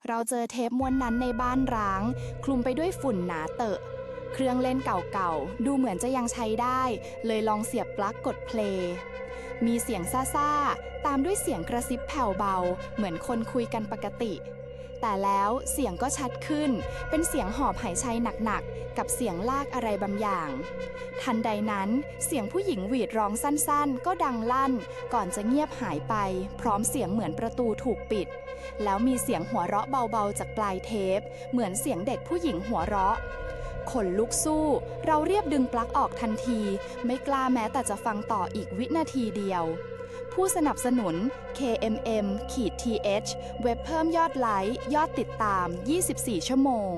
เราเจอเทปม้วนนั้นในบ้านร้างคลุมไปด้วยฝุ่นหนาเตอะเครื่องเล่นเก่าๆดูเหมือนจะยังใช้ได้เลยลองเสียบปลั๊กกดเพลย์มีเสียงซ่าๆตามด้วยเสียงกระซิบแผ่วเบาเหมือนคนคุยกันปกติแต่แล้วเสียงก็ชัดขึ้นเป็นเสียงหอบหายใจหนักๆกับเสียงลากอะไรบางอย่างทันใดนั้นเสียงผู้หญิงหวีดร้องสั้นๆก็ดังลั่นก่อนจะเงียบหายไปพร้อมเสียงเหมือนประตูถูกปิดแล้วมีเสียงหัวเราะเบาๆจากปลายเทปเหมือนเสียงเด็กผู้หญิงหัวเราะขนลุกสู้เราเรียบดึงปลั๊กออกทันทีไม่กล้าแม้แต่จะฟังต่ออีกวินาทีเดียวผู้สนับสนุน KMM-TH เว็บเพิ่มยอดไลค์ยอดติดตาม24 ชั่วโมง